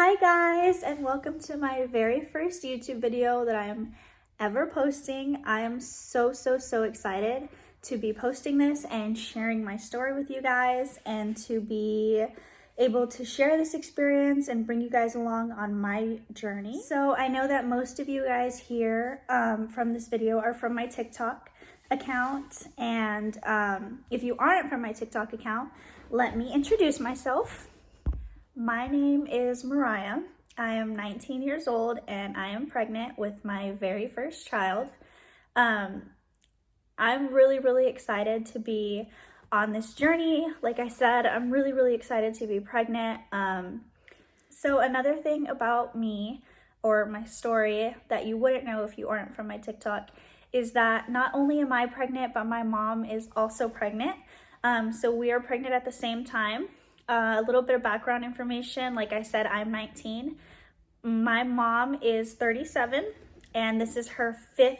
Hi guys, and welcome to my very first YouTube video that I am ever posting. I am so excited to be posting this and sharing my story with you guys and to be able to share this experience and bring you guys along on my journey. So I know that most of you guys here from this video are from my TikTok account, and if you aren't from my TikTok account, let me introduce myself. My name is Mariah. I am 19 years old and I am pregnant with my very first child. I'm really excited to be on this journey. Like I said, I'm really excited to be pregnant. So another thing about me or my story that you wouldn't know if you aren't from my TikTok is that not only am I pregnant, but my mom is also pregnant. So we are pregnant at the same time. A little bit of background information. Like I said, I'm 19. My mom is 37, and this is her 5th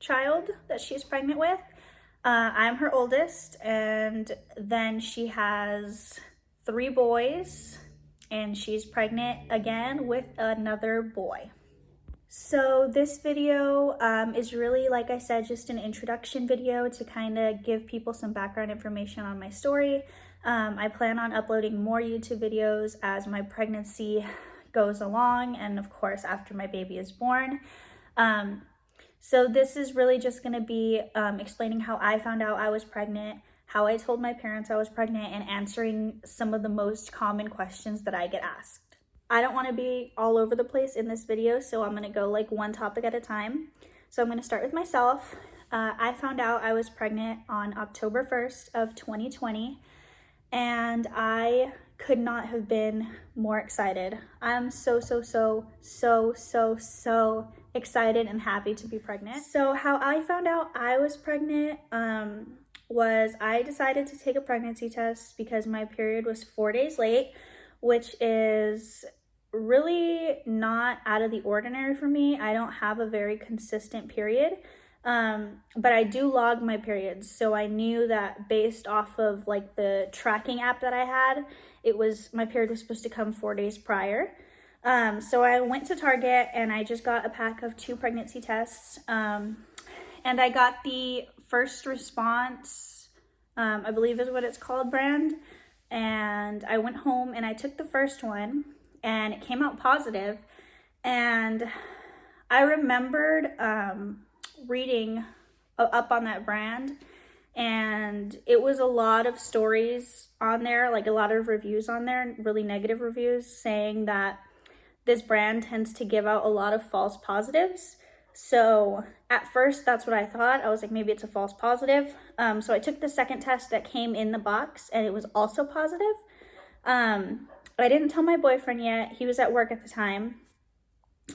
child that she's pregnant with. I'm her oldest, and then she has 3 boys, and she's pregnant again with another boy. So this video is really, like I said, just an introduction video to kind of give people some background information on my story. I plan on uploading more YouTube videos as my pregnancy goes along, and of course after my baby is born. So this is really just going to be explaining how I found out I was pregnant, how I told my parents I was pregnant, and answering some of the most common questions that I get asked. I don't want to be all over the place in this video, so I'm going to go like one topic at a time. So I'm going to start with myself. I found out I was pregnant on October 1st of 2020. And I could not have been more excited. I'm so excited and happy to be pregnant. So how I found out I was pregnant was I decided to take a pregnancy test because my period was 4 days late, which is really not out of the ordinary for me. I don't have a very consistent period. But I do log my periods, so I knew that based off of like the tracking app that I had, my period was supposed to come 4 days prior. So I went to Target and I just got a pack of 2 pregnancy tests, and I got the First Response, I believe is what it's called, brand, and I went home and I took the first one and it came out positive. And I remembered reading up on that brand, and it was a lot of stories on there, like a lot of reviews on there, really negative reviews, saying that this brand tends to give out a lot of false positives. So at first that's what I thought. I was like, maybe it's a false positive. So I took the second test that came in the box and it was also positive. I didn't tell my boyfriend yet. He was at work at the time.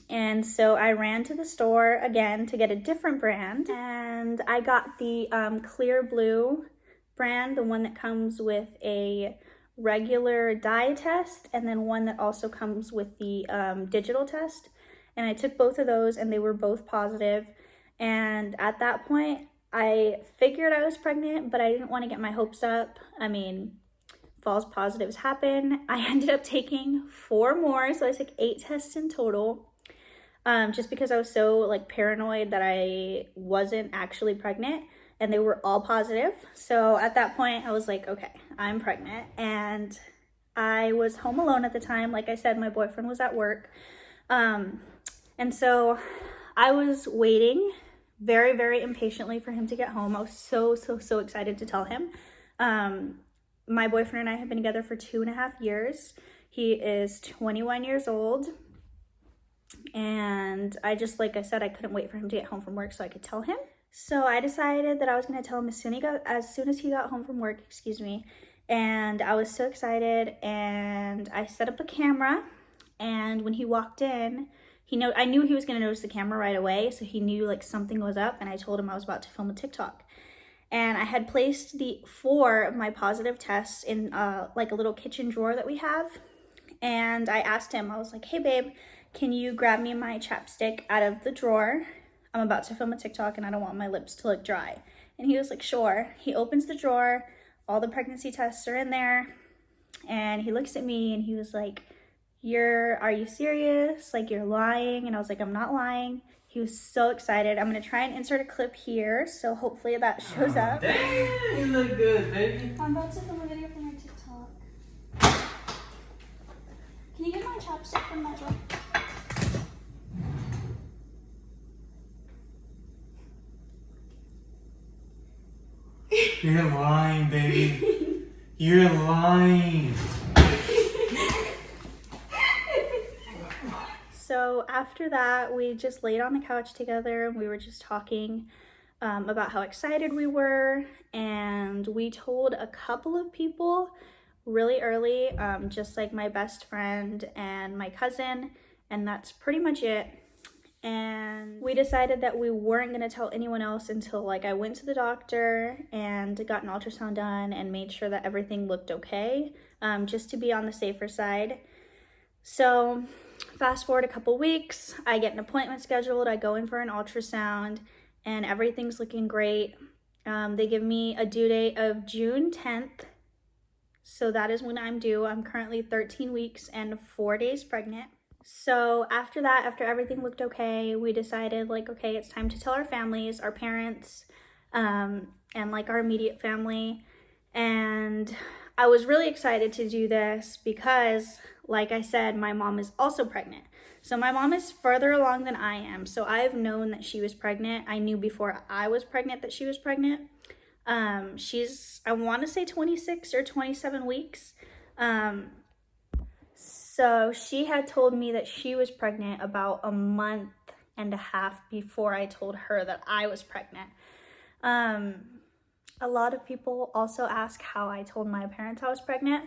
And so I ran to the store again to get a different brand, and I got the Clear Blue brand, the one that comes with a regular dye test and then one that also comes with the digital test. And I took both of those and they were both positive. And at that point I figured I was pregnant, but I didn't want to get my hopes up. I mean, false positives happen. I ended up taking 4 more, so I took 8 tests in total. Just because I was so like paranoid that I wasn't actually pregnant, and they were all positive. So at that point I was like, okay, I'm pregnant. And I was home alone at the time. Like I said, my boyfriend was at work. And so I was waiting very impatiently for him to get home. I was so excited to tell him. My boyfriend and I have been together for 2.5 years. He is 21 years old. And like I said, I couldn't wait for him to get home from work so I could tell him. So I decided that I was going to tell him as soon as he got home from work, and I was so excited, and I set up a camera, and when he walked in, I knew he was going to notice the camera right away, so he knew like something was up, and I told him I was about to film a TikTok. And I had placed the 4 of my positive tests in like a little kitchen drawer that we have, and I asked him, I was like, hey babe, can you grab me my chapstick out of the drawer? I'm about to film a TikTok and I don't want my lips to look dry. And he was like, sure. He opens the drawer, all the pregnancy tests are in there, and he looks at me and he was like, are you serious? Like, you're lying. And I was like, I'm not lying. He was so excited. I'm gonna try and insert a clip here, so hopefully that shows up. Damn, you look good, baby. I'm about to film a video for my TikTok. Can you get my chapstick from that drawer? You're lying, baby. You're lying. So after that, we just laid on the couch together and we were just talking about how excited we were. And we told a couple of people really early, just like my best friend and my cousin, and that's pretty much it. And we decided that we weren't going to tell anyone else until like I went to the doctor and got an ultrasound done and made sure that everything looked okay, just to be on the safer side. So fast forward a couple weeks, I get an appointment scheduled, I go in for an ultrasound, and everything's looking great. They give me a due date of June 10th, so that is when I'm due. I'm currently 13 weeks and 4 days pregnant. So after that, after everything looked okay, we decided like, okay, it's time to tell our families, our parents, and like our immediate family. And I was really excited to do this because, like I said, my mom is also pregnant. So my mom is further along than I am. So I've known that she was pregnant. I knew before I was pregnant that she was pregnant. She's, I want to say 26 or 27 weeks. So she had told me that she was pregnant about a month and a half before I told her that I was pregnant. A lot of people also ask how I told my parents I was pregnant.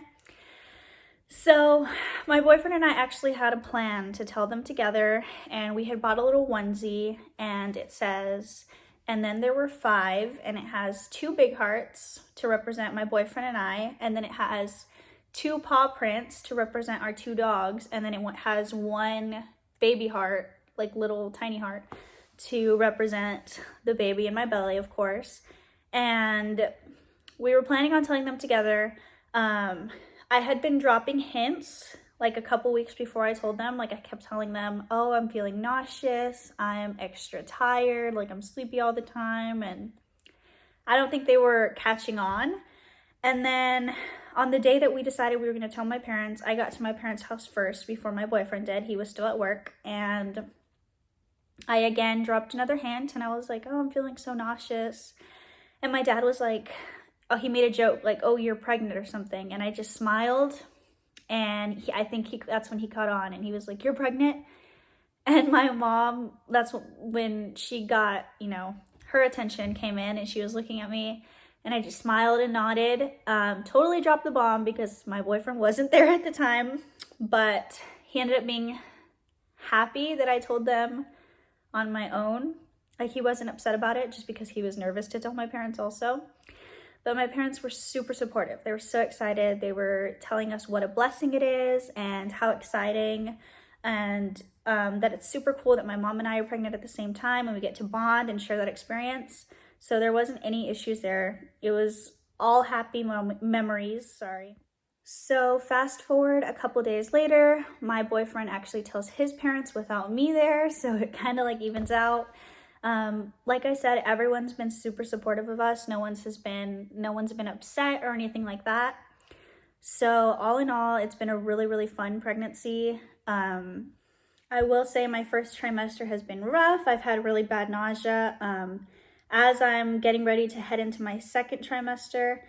So my boyfriend and I actually had a plan to tell them together, and we had bought a little onesie, and it says, and then there were 5, and it has 2 big hearts to represent my boyfriend and I, and then it has 2 paw prints to represent our 2 dogs, and then it has 1 baby heart, like little tiny heart, to represent the baby in my belly, of course. And we were planning on telling them together. I had been dropping hints like a couple weeks before I told them. Like, I kept telling them, oh, I'm feeling nauseous, I'm extra tired, like I'm sleepy all the time, and I don't think they were catching on. And then on the day that we decided we were going to tell my parents, I got to my parents' house first before my boyfriend did. He was still at work, and I again dropped another hint, and I was like, oh, I'm feeling so nauseous. And my dad was like, oh, he made a joke like, oh, you're pregnant or something. And I just smiled, and I think that's when he caught on, and he was like, you're pregnant? And my mom, that's when she got, you know, her attention came in, and she was looking at me, and I just smiled and nodded. Totally dropped the bomb because my boyfriend wasn't there at the time, but he ended up being happy that I told them on my own. Like, he wasn't upset about it just because he was nervous to tell my parents also. But my parents were super supportive. They were so excited. They were telling us what a blessing it is and how exciting, and that it's super cool that my mom and I are pregnant at the same time and we get to bond and share that experience. So there wasn't any issues there. It was all happy memories, sorry. So fast forward a couple days later, my boyfriend actually tells his parents without me there, so it kind of like evens out. Like I said, everyone's been super supportive of us. No one's been upset or anything like that. So all in all, it's been a really, really fun pregnancy. I will say my first trimester has been rough. I've had really bad nausea. As I'm getting ready to head into my second trimester,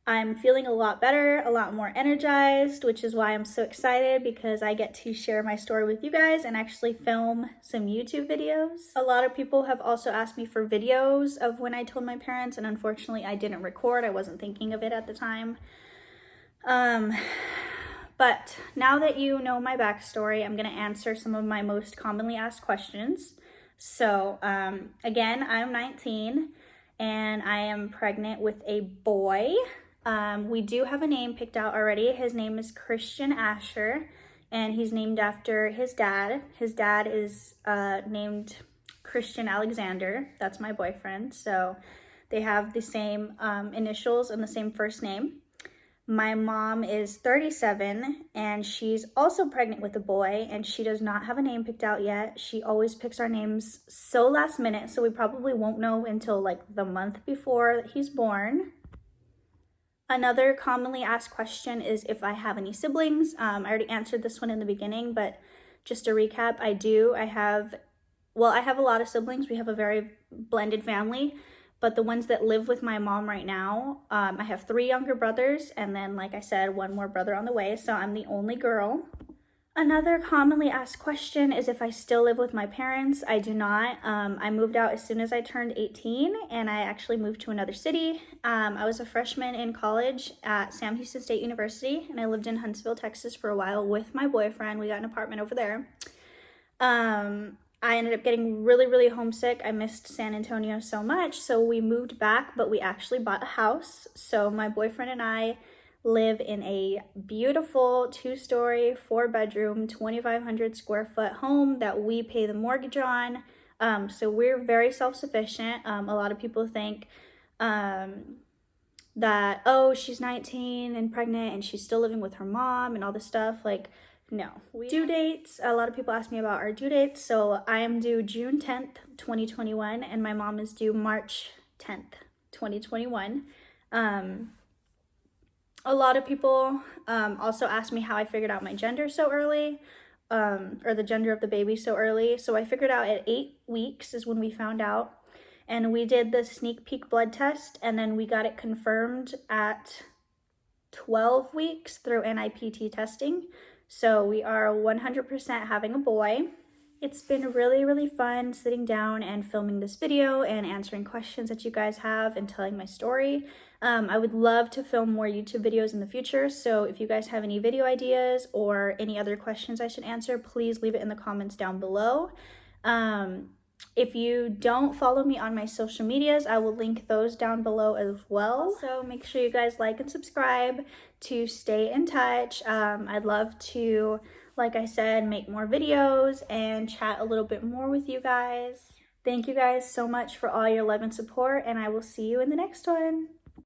I'm feeling a lot better, a lot more energized, which is why I'm so excited, because I get to share my story with you guys and actually film some YouTube videos. A lot of people have also asked me for videos of when I told my parents, and unfortunately I didn't record. I wasn't thinking of it at the time. But now that you know my backstory, I'm gonna answer some of my most commonly asked questions. So again, I'm 19 and I am pregnant with a boy. We do have a name picked out already. His name is Christian Asher, and he's named after his dad. His dad is named Christian Alexander. That's my boyfriend. So they have the same initials and the same first name. My mom is 37 and she's also pregnant with a boy, and she does not have a name picked out yet. She always picks our names so last minute, so we probably won't know until like the month before he's born. Another commonly asked question is if I have any siblings. I already answered this one in the beginning, but just to recap, I do. I have a lot of siblings. We have a very blended family, but the ones that live with my mom right now, I have 3 younger brothers, and then, like I said, 1 more brother on the way, so I'm the only girl. Another commonly asked question is if I still live with my parents. I do not. I moved out as soon as I turned 18, and I actually moved to another city. I was a freshman in college at Sam Houston State University, and I lived in Huntsville, Texas for a while with my boyfriend. We got an apartment over there. I ended up getting really, really homesick. I missed San Antonio so much, so we moved back, but we actually bought a house. So my boyfriend and I live in a beautiful 2-story, 4-bedroom, 2,500 square foot home that we pay the mortgage on. So we're very self-sufficient. A lot of people think that, oh, she's 19 and pregnant and she's still living with her mom and all this stuff. Like, no. Due dates, a lot of people ask me about our due dates. So I am due June 10th, 2021, and my mom is due March 10th, 2021. A lot of people also ask me how I figured out my gender so early, or the gender of the baby so early. So I figured out at 8 weeks is when we found out. And we did the sneak peek blood test, and then we got it confirmed at 12 weeks through NIPT testing. So we are 100% having a boy. It's been really, really fun sitting down and filming this video and answering questions that you guys have and telling my story. I would love to film more YouTube videos in the future, so if you guys have any video ideas or any other questions I should answer, please leave it in the comments down below. If you don't follow me on my social medias, I will link those down below as well. So make sure you guys like and subscribe to stay in touch. I'd love to, like I said, make more videos and chat a little bit more with you guys. Thank you guys so much for all your love and support, and I will see you in the next one.